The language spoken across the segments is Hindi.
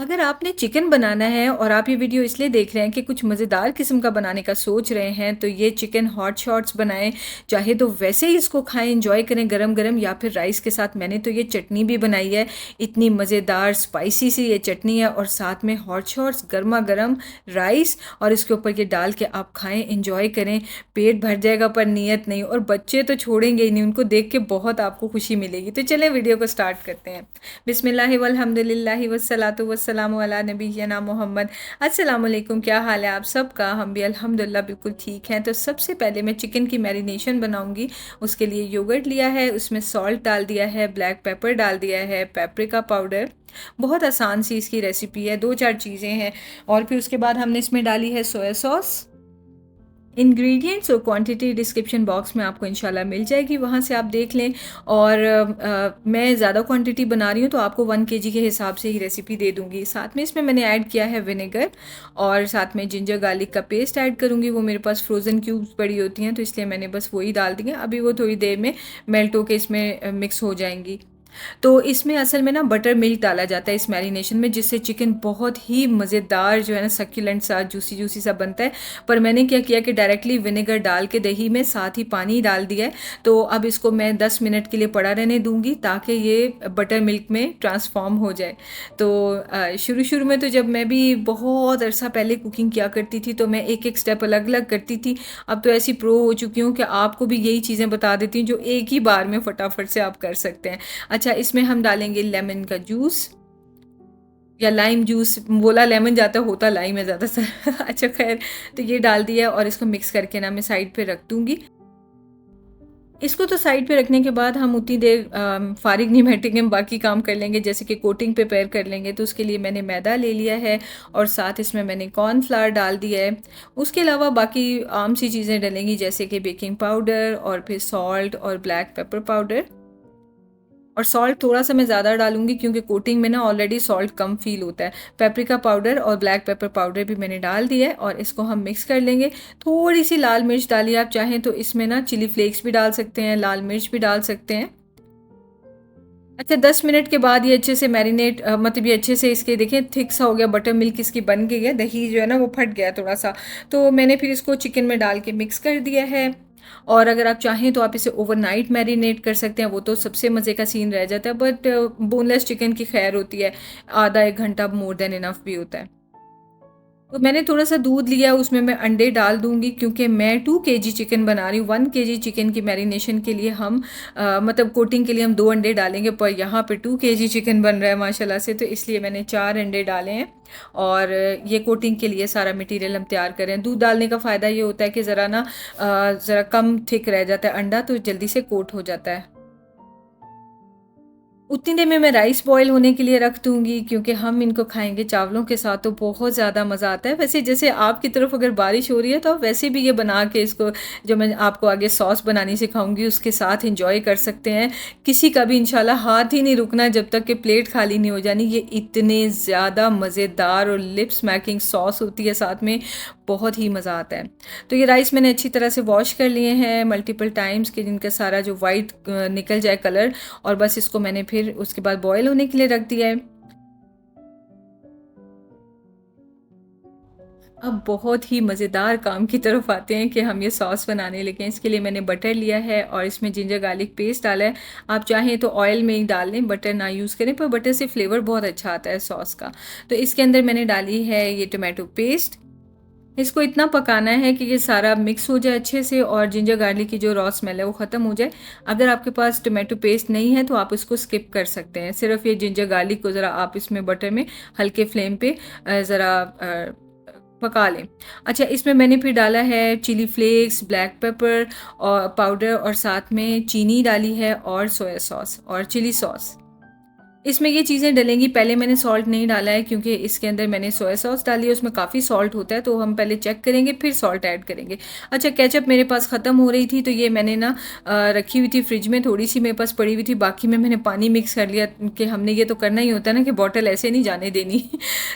अगर आपने चिकन बनाना है और आप ये वीडियो इसलिए देख रहे हैं कि कुछ मज़ेदार किस्म का बनाने का सोच रहे हैं तो ये चिकन हॉट शॉट्स बनाएं। चाहे तो वैसे ही इसको खाएं, एंजॉय करें गरम गरम, या फिर राइस के साथ। मैंने तो ये चटनी भी बनाई है, इतनी मज़ेदार स्पाइसी सी ये चटनी है, और साथ में हॉट शॉट्स गर्मा गर्म राइस, और इसके ऊपर ये डाल के आप खाएं, एंजॉय करें। पेट भर जाएगा पर नीयत नहीं, और बच्चे तो छोड़ेंगे ही नहीं, उनको देख के बहुत आपको खुशी मिलेगी। तो चलें वीडियो को स्टार्ट करते हैं। बिस्मिल्लाहि वल्हम्दुलिल्लाहि वस्सलातु वस्सलामु अला नबिय्यिना मोहम्मद। अस्सलाम वालेकुम, क्या हाल है आप सबका? हम भी अल्हम्दुलिल्लाह बिल्कुल ठीक हैं। तो सबसे पहले मैं चिकन की मैरिनेशन बनाऊंगी। उसके लिए योगर्ट लिया है, उसमें सॉल्ट डाल दिया है, ब्लैक पेपर डाल दिया है, पेपरिका पाउडर। बहुत आसान सी इसकी रेसिपी है, 2-4 चीज़ें हैं। और फिर उसके बाद हमने इसमें डाली है सोया सॉस। इंग्रेडिएंट्स और क्वांटिटी डिस्क्रिप्शन बॉक्स में आपको इंशाल्लाह मिल जाएगी, वहाँ से आप देख लें। और मैं ज़्यादा क्वांटिटी बना रही हूँ तो आपको 1 केजी के हिसाब से ही रेसिपी दे दूँगी। साथ में इसमें मैंने ऐड किया है विनेगर, और साथ में जिंजर गार्लिक का पेस्ट ऐड करूँगी। वो मेरे पास फ्रोज़न क्यूब्स पड़ी होती हैं, तो इसलिए मैंने बस वही डाल दी है। अभी वो थोड़ी देर में मेल्ट होकर इसमें मिक्स हो जाएंगी। तो इसमें असल में ना बटर मिल्क डाला जाता है इस मैरिनेशन में, जिससे चिकन बहुत ही मज़ेदार जो है ना सक्यूलेंट सा जूसी जूसी सा बनता है। पर मैंने क्या किया कि डायरेक्टली विनेगर डाल के दही में साथ ही पानी डाल दिया है। तो अब इसको मैं 10 मिनट के लिए पड़ा रहने दूंगी ताकि ये बटर मिल्क में ट्रांसफॉर्म हो जाए। तो शुरू शुरू में तो जब मैं भी बहुत अरसा पहले कुकिंग किया करती थी तो मैं एक एक स्टेप अलग अलग करती थी। अब तो ऐसी प्रो हो चुकी हूँ कि आपको भी यही चीज़ें बता देती हूँ जो एक ही बार में फटाफट से आप कर सकते हैं। अच्छा, इसमें हम डालेंगे लेमन का जूस या लाइम जूस, बोला लेमन जाता होता लाइम है ज़्यादातर। अच्छा खैर, तो ये डाल दिया और इसको मिक्स करके ना मैं साइड पे रख दूँगी। इसको तो साइड पे रखने के बाद हम उतनी देर फारिग नहीं बैठेंगे, हम बाकी काम कर लेंगे, जैसे कि कोटिंग प्रिपेयर कर लेंगे। तो उसके लिए मैंने मैदा ले लिया है और साथ इसमें मैंने कॉर्नफ्लावर डाल दिया है। उसके अलावा बाकी आम सी चीज़ें डलेंगी, जैसे कि बेकिंग पाउडर और फिर सॉल्ट और ब्लैक पेपर पाउडर। और सॉल्ट थोड़ा सा मैं ज़्यादा डालूंगी क्योंकि कोटिंग में ना ऑलरेडी सॉल्ट कम फील होता है। पेपरिका पाउडर और ब्लैक पेपर पाउडर भी मैंने डाल दिया है, और इसको हम मिक्स कर लेंगे। थोड़ी सी लाल मिर्च डालिए, आप चाहें तो इसमें ना चिली फ्लेक्स भी डाल सकते हैं, लाल मिर्च भी डाल सकते हैं। अच्छा, 10 मिनट के बाद ये अच्छे से मैरिनेट, मतलब ये अच्छे से इसके देखें थिक सा हो गया, बटर मिल्क इसकी बन गई है, दही जो है ना वो फट गया थोड़ा सा। तो मैंने फिर इसको चिकन में डाल के मिक्स कर दिया है। और अगर आप चाहें तो आप इसे ओवरनाइट मैरिनेट कर सकते हैं, वो तो सबसे मज़े का सीन रह जाता है। बट बोनलेस चिकन की खैर होती है, आधा 1 घंटा मोर देन इनफ भी होता है। तो मैंने थोड़ा सा दूध लिया, उसमें मैं अंडे डाल दूंगी क्योंकि मैं 2 केजी चिकन बना रही हूँ। 1 केजी चिकन की मैरिनेशन के लिए हम मतलब कोटिंग के लिए हम 2 अंडे डालेंगे, पर यहाँ पे 2 केजी चिकन बन रहा है माशाल्लाह से, तो इसलिए मैंने 4 अंडे डाले हैं। और ये कोटिंग के लिए सारा मटेरियल हम तैयार करें। दूध डालने का फ़ायदा ये होता है कि ज़रा ना ज़रा कम थिक रह जाता है अंडा, तो जल्दी से कोट हो जाता है। उतनी देर में मैं राइस बॉईल होने के लिए रख दूँगी क्योंकि हम इनको खाएँगे चावलों के साथ, तो बहुत ज़्यादा मज़ा आता है। वैसे जैसे आपकी तरफ अगर बारिश हो रही है तो आप वैसे भी ये बना के इसको, जो मैं आपको आगे सॉस बनानी सिखाऊँगी, उसके साथ एंजॉय कर सकते हैं। किसी का भी इंशाल्लाह हाथ ही नहीं रुकना जब तक कि प्लेट खाली नहीं हो जानी। ये इतने ज़्यादा मज़ेदार और लिप स्मैकिंग सॉस होती है साथ में, बहुत ही मज़ा आता है। तो ये राइस मैंने अच्छी तरह से वॉश कर लिए हैं मल्टीपल टाइम्स, कि जिनका सारा जो वाइट निकल जाए कलर। और बस इसको मैंने फिर उसके बाद बॉयल होने के लिए रख दिया है। अब बहुत ही मज़ेदार काम की तरफ आते हैं कि हम ये सॉस बनाने लगे हैं। इसके लिए मैंने बटर लिया है और इसमें जिंजर गार्लिक पेस्ट डाला है। आप चाहें तो ऑयल में ही डाल लें, बटर ना यूज़ करें, पर बटर से फ्लेवर बहुत अच्छा आता है सॉस का। तो इसके अंदर मैंने डाली है ये टोमेटो पेस्ट। इसको इतना पकाना है कि ये सारा मिक्स हो जाए अच्छे से, और जिंजर गार्लिक की जो रॉ स्मेल है वो ख़त्म हो जाए। अगर आपके पास टोमेटो पेस्ट नहीं है तो आप इसको स्किप कर सकते हैं। सिर्फ ये जिंजर गार्लिक को ज़रा आप इसमें बटर में हल्के फ्लेम पे ज़रा पका लें। अच्छा, इसमें मैंने फिर डाला है चिली फ्लेक्स, ब्लैक पेपर और पाउडर, और साथ में चीनी डाली है, और सोया सॉस और चिली सॉस। इसमें ये चीज़ें डलेंगी। पहले मैंने सॉल्ट नहीं डाला है क्योंकि इसके अंदर मैंने सोया सॉस डाली है, उसमें काफ़ी सॉल्ट होता है, तो हम पहले चेक करेंगे फिर सॉल्ट ऐड करेंगे। अच्छा, केचप मेरे पास ख़त्म हो रही थी तो ये मैंने ना रखी हुई थी फ्रिज में, थोड़ी सी मेरे पास पड़ी हुई थी, बाकी में मैंने पानी मिक्स कर लिया कि हमने ये तो करना ही होता है ना कि बॉटल ऐसे नहीं जाने देनी।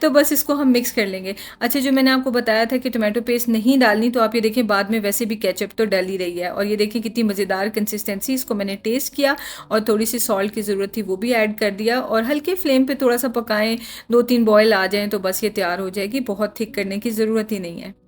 तो बस इसको हम मिक्स कर लेंगे। अच्छा, जो मैंने आपको बताया था कि टोमेटो पेस्ट नहीं डालनी, तो आप ये देखें बाद में वैसे भी केचप तो डल ही रही है, और ये देखें कितनी मज़ेदार कंसिस्टेंसी। इसको मैंने टेस्ट किया और थोड़ी सी सॉल्ट की ज़रूरत थी वो भी ऐड कर दिया। दिया और हल्के फ्लेम पे थोड़ा सा पकाएं, 2-3 बॉयल आ जाएं तो बस ये तैयार हो जाएगी। बहुत थिक करने की ज़रूरत ही नहीं है।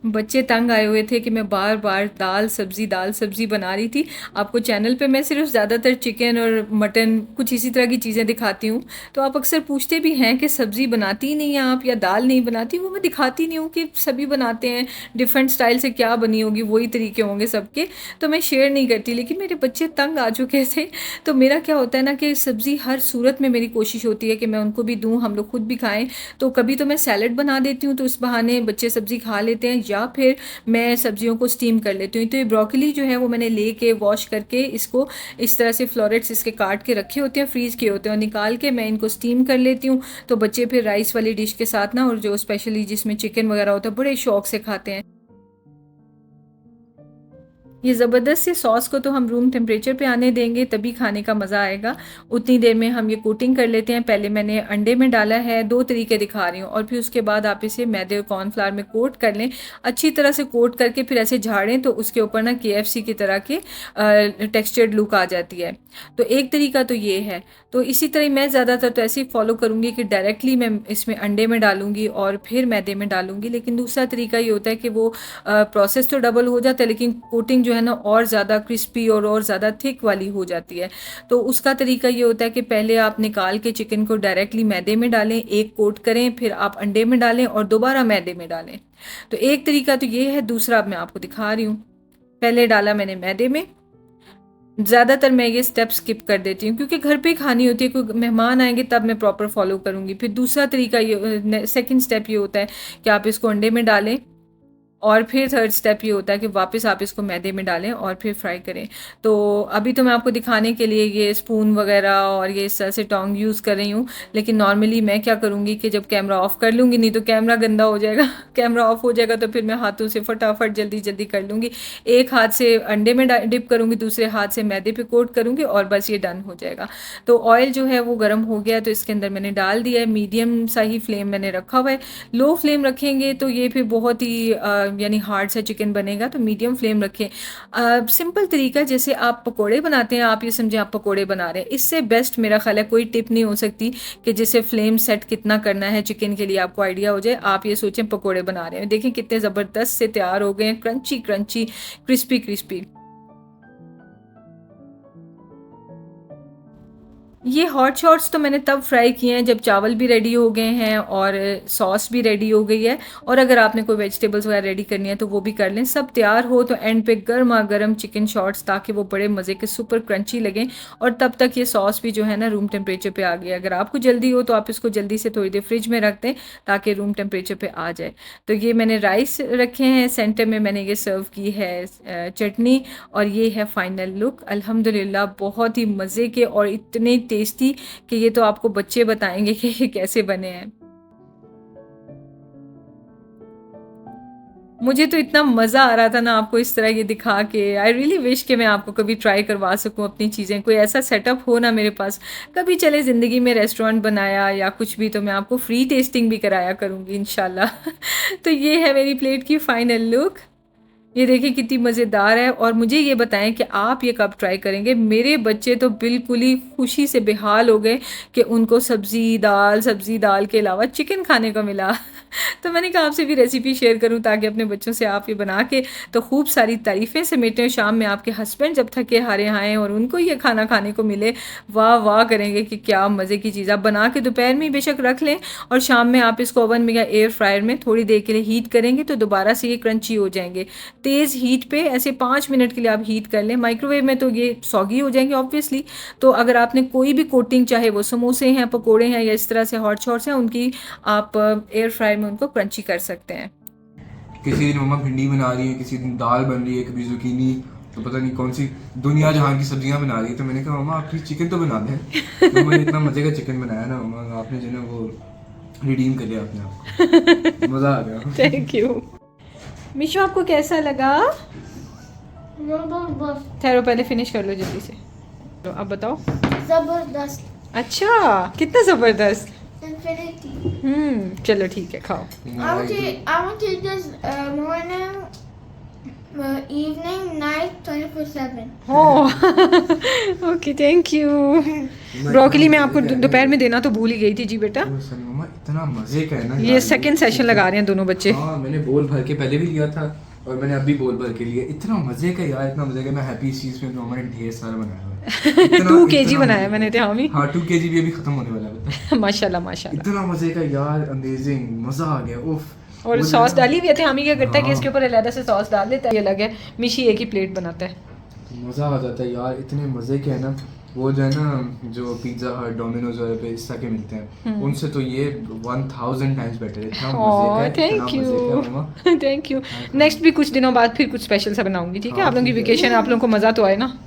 बच्चे तंग आए हुए थे कि मैं बार बार दाल सब्ज़ी बना रही थी। आपको चैनल पे मैं सिर्फ ज़्यादातर चिकन और मटन कुछ इसी तरह की चीज़ें दिखाती हूँ, तो आप अक्सर पूछते भी हैं कि सब्ज़ी बनाती ही नहीं हैं आप या दाल नहीं बनाती। वो मैं दिखाती नहीं हूँ कि सभी बनाते हैं, डिफरेंट स्टाइल से क्या बनी होगी वही तरीके होंगे सबके, तो मैं शेयर नहीं करती। लेकिन मेरे बच्चे तंग आ चुके थे, तो मेरा क्या होता है ना कि सब्ज़ी हर सूरत में मेरी कोशिश होती है कि मैं उनको भी दूँ, हम लोग खुद भी खाएँ। तो कभी तो मैं सैलड बना देती हूँ तो उस बहाने बच्चे सब्ज़ी खा लेते हैं, या फिर मैं सब्जियों को स्टीम कर लेती हूँ। तो ये ब्रोकली जो है वो मैंने लेके वॉश करके इसको इस तरह से फ्लोरेट्स इसके काट के रखे होते हैं, फ्रीज़ किए होते हैं, और निकाल के मैं इनको स्टीम कर लेती हूँ। तो बच्चे फिर राइस वाली डिश के साथ ना, और जो स्पेशली जिसमें चिकन वगैरह होता है, बड़े शौक से खाते हैं। ये ज़बरदस्त सी सॉस को तो हम रूम टेम्परेचर पे आने देंगे, तभी खाने का मज़ा आएगा। उतनी देर में हम ये कोटिंग कर लेते हैं। पहले मैंने अंडे में डाला है, 2 तरीके दिखा रही हूँ, और फिर उसके बाद आप इसे मैदे और कॉर्नफ्लावर में कोट कर लें। अच्छी तरह से कोट करके फिर ऐसे झाड़ें तो उसके ऊपर ना KFC की तरह के टेक्सचर्ड लुक आ जाती है। तो एक तरीका तो ये है। तो इसी तरह मैं ज़्यादातर तो ऐसे ही फॉलो करूँगी कि डायरेक्टली मैं इसमें अंडे में डालूँगी और फिर मैदे में डालूँगी। लेकिन दूसरा तरीका ये होता है कि वो प्रोसेस तो डबल हो जाता है, लेकिन कोटिंग जो है ना और ज़्यादा क्रिस्पी और ज़्यादा थिक वाली हो जाती है। तो उसका तरीका ये होता है कि पहले आप निकाल के चिकन को डायरेक्टली मैदे में डालें, एक कोट करें, फिर आप अंडे में डालें और दोबारा मैदे में डालें। तो एक तरीका तो ये है, दूसरा अब मैं आपको दिखा रही हूँ। पहले डाला मैंने मैदे में। ज़्यादातर मैं ये स्टेप स्किप कर देती हूँ क्योंकि घर पे खानी होती है, कोई मेहमान आएंगे तब मैं प्रॉपर फॉलो करूँगी। फिर दूसरा तरीका ये, सेकंड स्टेप ये होता है कि आप इसको अंडे में डालें, और फिर थर्ड स्टेप ये होता है कि वापस आप इसको मैदे में डालें और फिर फ्राई करें। तो अभी तो मैं आपको दिखाने के लिए ये स्पून वगैरह और ये इस तरह से टोंग यूज़ कर रही हूँ, लेकिन नॉर्मली मैं क्या करूँगी कि जब कैमरा ऑफ़ कर लूँगी, नहीं तो कैमरा गंदा हो जाएगा कैमरा ऑफ़ हो जाएगा तो फिर मैं हाथों से फटाफट जल्दी जल्दी कर लूँगी। एक हाथ से अंडे में डिप करूँगी, दूसरे हाथ से मैदे पे कोट करूँगी और बस ये डन हो जाएगा। तो ऑयल जो है वो गर्म हो गया, तो इसके अंदर मैंने डाल दिया है। मीडियम सा ही फ्लेम मैंने रखा हुआ है। लो फ्लेम रखेंगे तो ये फिर बहुत ही यानी हार्ड सा चिकन बनेगा, तो मीडियम फ्लेम रखें। सिंपल तरीका, जैसे आप पकोड़े बनाते हैं, आप ये समझें आप पकोड़े बना रहे हैं, इससे बेस्ट मेरा ख्याल है कोई टिप नहीं हो सकती कि जिससे फ्लेम सेट कितना करना है चिकन के लिए आपको आइडिया हो जाए। आप ये सोचें पकोड़े बना रहे हैं, देखें कितने ज़बरदस्त से तैयार हो गए हैं, क्रंची क्रंची, क्रिस्पी क्रिस्पी। ये हॉट शॉट्स तो मैंने तब फ्राई किए हैं जब चावल भी रेडी हो गए हैं और सॉस भी रेडी हो गई है, और अगर आपने कोई वेजिटेबल्स वगैरह रेडी करनी है तो वो भी कर लें। सब तैयार हो तो एंड पे गर्मा गर्म चिकन शॉट्स, ताकि वो बड़े मज़े के सुपर क्रंची लगें, और तब तक ये सॉस भी जो है ना रूम टेम्परेचर पे आ गया। अगर आपको जल्दी हो तो आप इसको जल्दी से थोड़ी देर फ्रिज में रख दें ताकि रूम टेम्परेचर पे आ जाए। तो ये मैंने राइस रखे हैं, सेंटर में मैंने ये सर्व की है चटनी, और ये है फाइनल लुक। अल्हम्दुलिल्लाह बहुत ही मज़े के और इतने टेस्टी कि ये तो आपको बच्चे बताएंगे कि ये कैसे बने हैं। मुझे तो इतना मज़ा आ रहा था ना आपको इस तरह ये दिखा के। आई रियली विश कि मैं आपको कभी ट्राई करवा सकूं अपनी चीज़ें, कोई ऐसा सेटअप हो ना मेरे पास। कभी चले ज़िंदगी में रेस्टोरेंट बनाया या कुछ भी तो मैं आपको फ्री टेस्टिंग भी कराया करूँगी इंशाल्लाह तो ये है मेरी प्लेट की फ़ाइनल लुक। ये देखिए कितनी मज़ेदार है, और मुझे ये बताएं कि आप ये कब ट्राई करेंगे। मेरे बच्चे तो बिल्कुल ही खुशी से बेहाल हो गए कि उनको सब्ज़ी दाल के अलावा चिकन खाने को मिला तो मैंने कहा आपसे भी रेसिपी शेयर करूं ताकि अपने बच्चों से आप ये बना के तो खूब सारी तारीफ़ें समेटें। शाम में आपके हस्बैंड जब थके हारे आएँ और उनको ये खाना खाने को मिले, वाह वाह करेंगे कि क्या मज़े की चीज़। आप बना के दोपहर में बेशक रख लें, और शाम में आप इसको ओवन में या एयर फ्रायर में थोड़ी देर के लिए हीट करेंगे तो दोबारा से ये क्रंची हो जाएंगे। तेज़ हीट पे ऐसे 5 मिनट के लिए आप हीट कर लें। माइक्रोवेव में तो ये सॉगी हो जाएंगे ऑब्वियसली। तो अगर आपने कोई भी कोटिंग, चाहे वो समोसे हैं, पकोड़े हैं, या इस तरह से हॉट शॉट्स हैं, उनकी आप एयर फ्रायर में उनको क्रंची कर सकते हैं। किसी दिन मम्मा भिंडी बना रही है, किसी दिन दाल बन रही है, कभी जुकीनी, तो पता नहीं कौन सी दुनिया जहां की सब्जियां बना रही है। तो मैंने कहा मम्मा आप चिकन तो बना दें तो मैंने इतना मज़े का चिकन बनाया ना मम्मा, आपने जो है वो रिडीम कर लिया अपने आप को। मज़ा आ गया। Thank you. मिशो आपको कैसा लगा? ठहरो पहले फिनिश कर लो जल्दी से। तो अब बताओ। जबरदस्त। अच्छा, कितना ज़बरदस्त। Infinity. चलो ठीक है, खाओ। I want to eat this more now. evening, night, 24/7. Oh okay thank you. Broccoli मैं आपको दोपहर में देना तो भूल ही गई थी जी बेटा। ओ सनी मम्मा इतना मजे का है ना ये यार, सेकंड सेशन लगा रहे हैं दोनों बच्चे। हाँ मैंने बोल भर के पहले भी लिया था और मैंने अभी बोल भर के लिया। इतना मजे का यार, इतना मजे का। मैं हैप्पी इस चीज में तो हमारे ढेर सारा बनाया हुआ है। 2 kg बनाया मैंने तो हामी। हाँ 2 kg भी अभी खत्म होने वाला है पता है। माशाल्लाह माशाल्लाह। इतना मजे का यार, अमेजिंग, मजा आ गया उफ। और वो सॉस जो- डाली हुई है हामी क्या करता है कि हाँ। इसके ऊपर अलग से सॉस डाल देता है, ये अलग है। मिशी एक ही प्लेट बनाता है। मजा आ जाता है यार, इतने मजे के है ना। वो जो है ना, जो पिज्जा हट, डोमिनोज वगैरह पे इस तरह के मिलते हैं, उनसे तो ये 1000 टाइम्स बेटर है। इतना मजे का है, इतना थैंक मजे का है मामा। You thank you. नेक्स्ट भी कुछ दिनों बाद फिर कुछ स्पेशल सा बनाऊंगी, ठीक है? हाँ, आप लोगों की ठीक है। वेकेशन, आप लोगों को मज़ा तो आए ना।